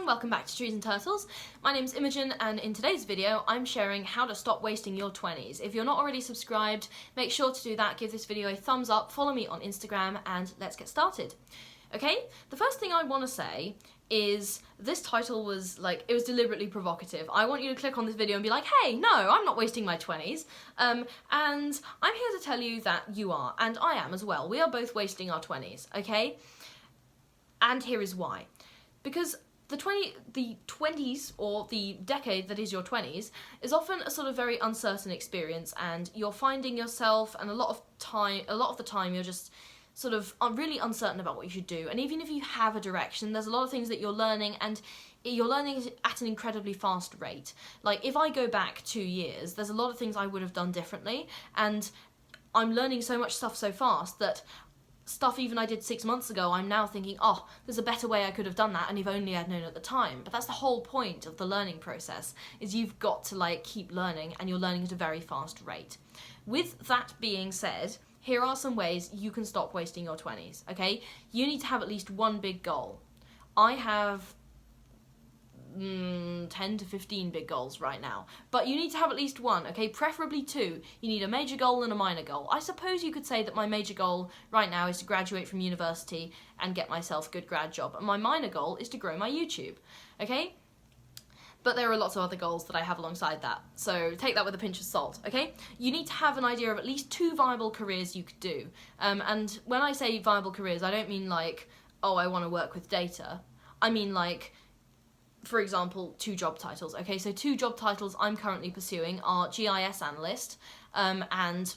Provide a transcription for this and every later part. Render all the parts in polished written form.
welcome back to Trees and Turtles. My name's Imogen and in today's video I'm sharing how to stop wasting your 20s. If you're not already subscribed, make sure to do that, give this video a thumbs up, follow me on Instagram and let's get started. Okay, the first thing I want to say is this title was it was deliberately provocative. I want you to click on this video and be like, hey, no, I'm not wasting my 20s. And I'm here to tell you that you are, and I am as well. We are both wasting our 20s, okay? And here is why. Because the 20s, or the decade that is your 20s, is often a sort of very uncertain experience, and you're finding yourself, and a lot of the time you're just sort of really uncertain about what you should do. And even if you have a direction, there's a lot of things that you're learning, and you're learning at an incredibly fast rate. Like, if I go back 2 years, there's a lot of things I would have done differently, and I'm learning so much stuff so fast that stuff even I did 6 months ago, I'm now thinking, oh, there's a better way I could have done that, and if only I'd known at the time. But that's the whole point of the learning process, is you've got to keep learning, and you're learning at a very fast rate. With that being said, here are some ways you can stop wasting your 20s, okay? You need to have at least one big goal. I have 10 to 15 big goals right now, but you need to have at least one, okay? Preferably two. You need a major goal and a minor goal. I suppose you could say that my major goal right now is to graduate from university and get myself a good grad job, and my minor goal is to grow my YouTube, okay? But there are lots of other goals that I have alongside that, so take that with a pinch of salt, okay? You need to have an idea of at least 2 viable careers you could do. And when I say viable careers, I don't mean oh, I want to work with data. I mean for example, 2 job titles, okay? So 2 job titles I'm currently pursuing are GIS analyst and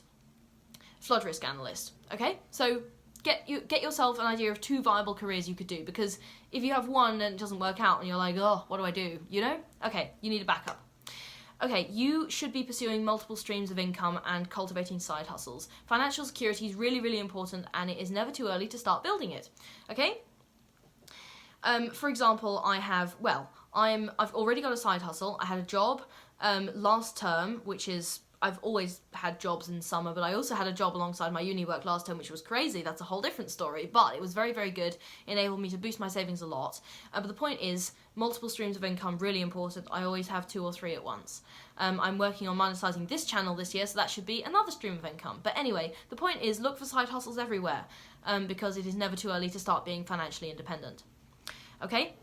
flood risk analyst, okay? So get yourself an idea of 2 viable careers you could do, because if you have one and it doesn't work out and you're like, oh, what do I do, you know? Okay, you need a backup. Okay, you should be pursuing multiple streams of income and cultivating side hustles. Financial security is really, really important, and it is never too early to start building it, okay? For example, I've already got a side hustle. I had a job last term, which is, I've always had jobs in summer, but I also had a job alongside my uni work last term, which was crazy. That's a whole different story, but it was very, very good. It enabled me to boost my savings a lot. But the point is, multiple streams of income, really important. I always have 2 or 3 at once. I'm working on monetizing this channel this year, so that should be another stream of income. But anyway, the point is, look for side hustles everywhere, because it is never too early to start being financially independent. Okay?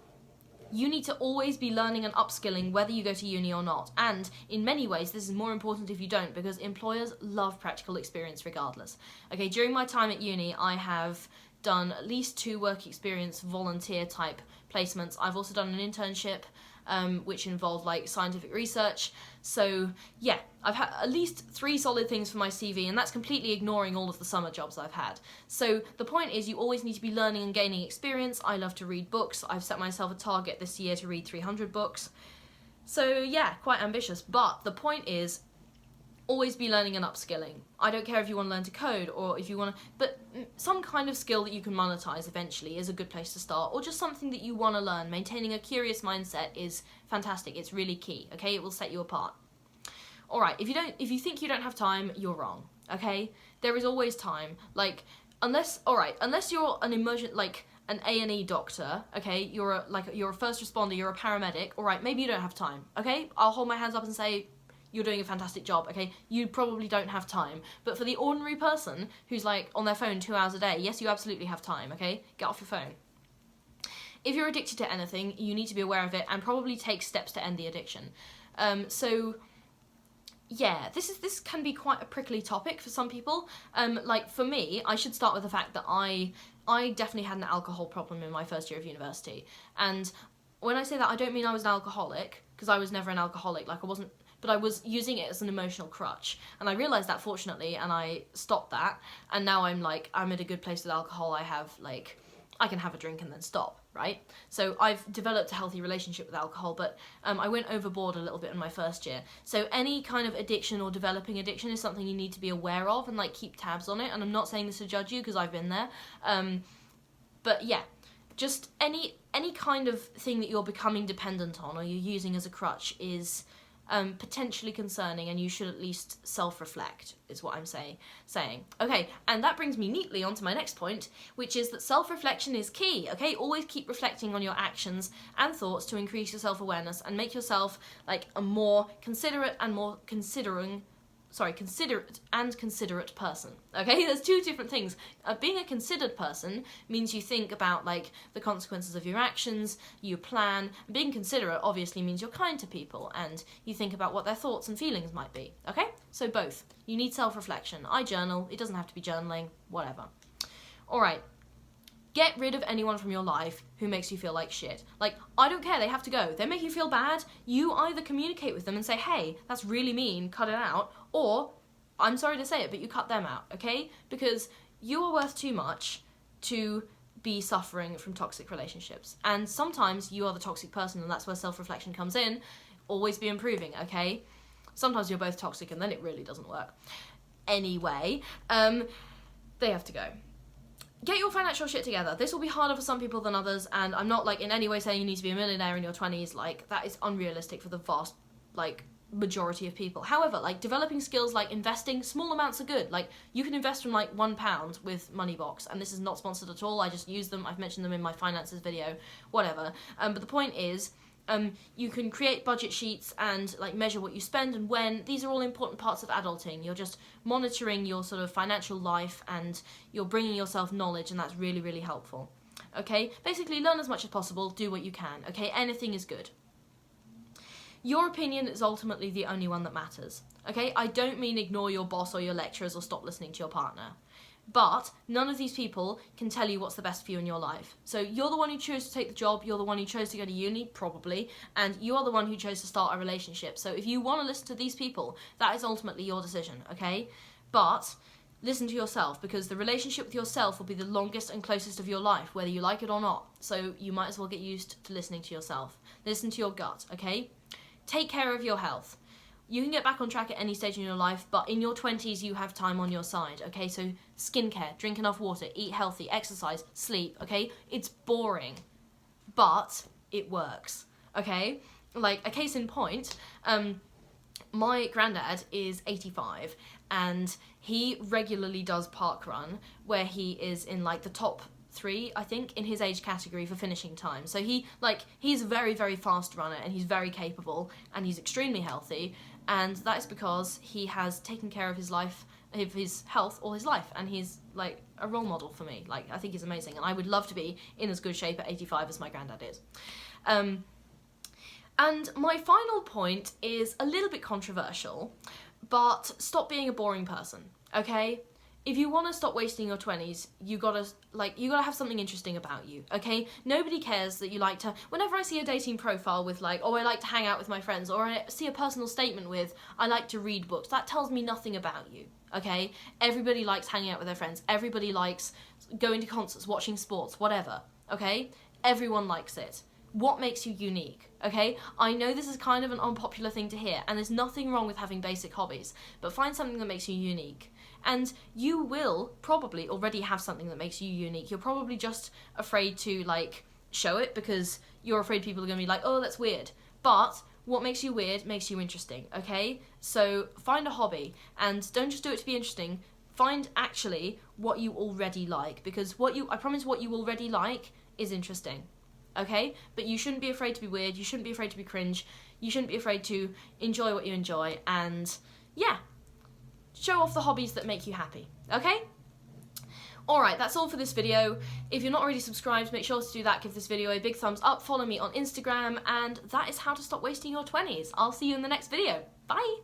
You need to always be learning and upskilling whether you go to uni or not, and in many ways this is more important if you don't, because employers love practical experience regardless. Okay, during my time at uni I have done at least 2 work experience volunteer type placements. I've also done an internship which involved scientific research. So yeah, I've had at least 3 solid things for my CV, and that's completely ignoring all of the summer jobs I've had. So the point is, you always need to be learning and gaining experience. I love to read books. I've set myself a target this year to read 300 books. So yeah, quite ambitious, but the point is, always be learning and upskilling. I don't care if you want to learn to code, or if you want to, but some kind of skill that you can monetize eventually is a good place to start, or just something that you want to learn. Maintaining a curious mindset is fantastic. It's really key, okay? It will set you apart. Alright, if you think you don't have time, you're wrong, okay? There is always time. Unless you're an an A&E doctor, okay? You're a first responder, you're a paramedic, alright, maybe you don't have time, okay? I'll hold my hands up and say, you're doing a fantastic job, okay? You probably don't have time. But for the ordinary person who's on their phone 2 hours a day, yes, you absolutely have time, okay? Get off your phone. If you're addicted to anything, you need to be aware of it and probably take steps to end the addiction. So yeah, this can be quite a prickly topic for some people. For me, I should start with the fact that I definitely had an alcohol problem in my first year of university. And when I say that, I don't mean I was an alcoholic, because I was never an alcoholic. But I was using it as an emotional crutch, and I realised that, fortunately, and I stopped that, and now I'm at a good place with alcohol. I can have a drink and then stop, right? So I've developed a healthy relationship with alcohol, but I went overboard a little bit in my first year. So any kind of addiction or developing addiction is something you need to be aware of and keep tabs on it, and I'm not saying this to judge you, because I've been there, but yeah, just any kind of thing that you're becoming dependent on or you're using as a crutch is potentially concerning, and you should at least self-reflect, is what I'm saying. Okay, and that brings me neatly onto my next point, which is that self-reflection is key, okay? Always keep reflecting on your actions and thoughts to increase your self-awareness and make yourself like a more considerate and more considerate and considerate person, okay? There's two different things. Being a considered person means you think about like the consequences of your actions, you plan. Being considerate obviously means you're kind to people and you think about what their thoughts and feelings might be, okay? So both. You need self-reflection. I journal. It doesn't have to be journaling, whatever. All right. Get rid of anyone from your life who makes you feel like shit. Like, I don't care, they have to go. They make you feel bad, you either communicate with them and say, hey, that's really mean, cut it out, or, I'm sorry to say it, but you cut them out, okay? Because you are worth too much to be suffering from toxic relationships. And sometimes you are the toxic person, and that's where self-reflection comes in. Always be improving, okay? Sometimes you're both toxic, and then it really doesn't work. Anyway, they have to go. Get your financial shit together. This will be harder for some people than others, and I'm not like in any way saying you need to be a millionaire in your 20s. Like, that is unrealistic for the vast like majority of people. However, like developing skills like investing, small amounts are good. Like, you can invest from like £1 with Moneybox, and this is not sponsored at all. I just use them. I've mentioned them in my finances video, whatever. But the point is, you can create budget sheets and like measure what you spend and when. These are all important parts of adulting. You're just monitoring your sort of financial life and you're bringing yourself knowledge, and that's really, really helpful. Okay? Basically, learn as much as possible, do what you can. Okay? Anything is good. Your opinion is ultimately the only one that matters. Okay? I don't mean ignore your boss or your lecturers or stop listening to your partner. But none of these people can tell you what's the best for you in your life. So you're the one who chose to take the job, you're the one who chose to go to uni, probably, and you are the one who chose to start a relationship. So if you want to listen to these people, that is ultimately your decision, okay? But listen to yourself, because the relationship with yourself will be the longest and closest of your life, whether you like it or not. So you might as well get used to listening to yourself. Listen to your gut, okay? Take care of your health. You can get back on track at any stage in your life, but in your 20s, you have time on your side, okay? So skincare, drink enough water, eat healthy, exercise, sleep, okay? It's boring, but it works, okay? Like, a case in point, my granddad is 85, and he regularly does parkrun, where he is in, like, the top 3, I think, in his age category for finishing time. So he's a very, very fast runner, and he's very capable, and he's extremely healthy, and that is because he has taken care of his life, of his health all his life, and he's like a role model for me. Like, I think he's amazing, and I would love to be in as good shape at 85 as my granddad is. And my final point is a little bit controversial, but stop being a boring person, okay? If you want to stop wasting your 20s, you gotta have something interesting about you, okay? Nobody cares that you like to, whenever I see a dating profile with like, oh, I like to hang out with my friends, or I see a personal statement with, I like to read books, that tells me nothing about you, okay? Everybody likes hanging out with their friends, everybody likes going to concerts, watching sports, whatever, okay? Everyone likes it. What makes you unique, okay? I know this is kind of an unpopular thing to hear, and there's nothing wrong with having basic hobbies, but find something that makes you unique. And you will probably already have something that makes you unique. You're probably just afraid to, like, show it because you're afraid people are going to be like, oh, that's weird. But what makes you weird makes you interesting, okay? So find a hobby, and don't just do it to be interesting. Find actually what you already like, because I promise what you already like is interesting, okay? But you shouldn't be afraid to be weird. You shouldn't be afraid to be cringe. You shouldn't be afraid to enjoy what you enjoy, and yeah. Show off the hobbies that make you happy, okay? Alright, that's all for this video. If you're not already subscribed, make sure to do that. Give this video a big thumbs up, follow me on Instagram, and that is how to stop wasting your 20s. I'll see you in the next video. Bye!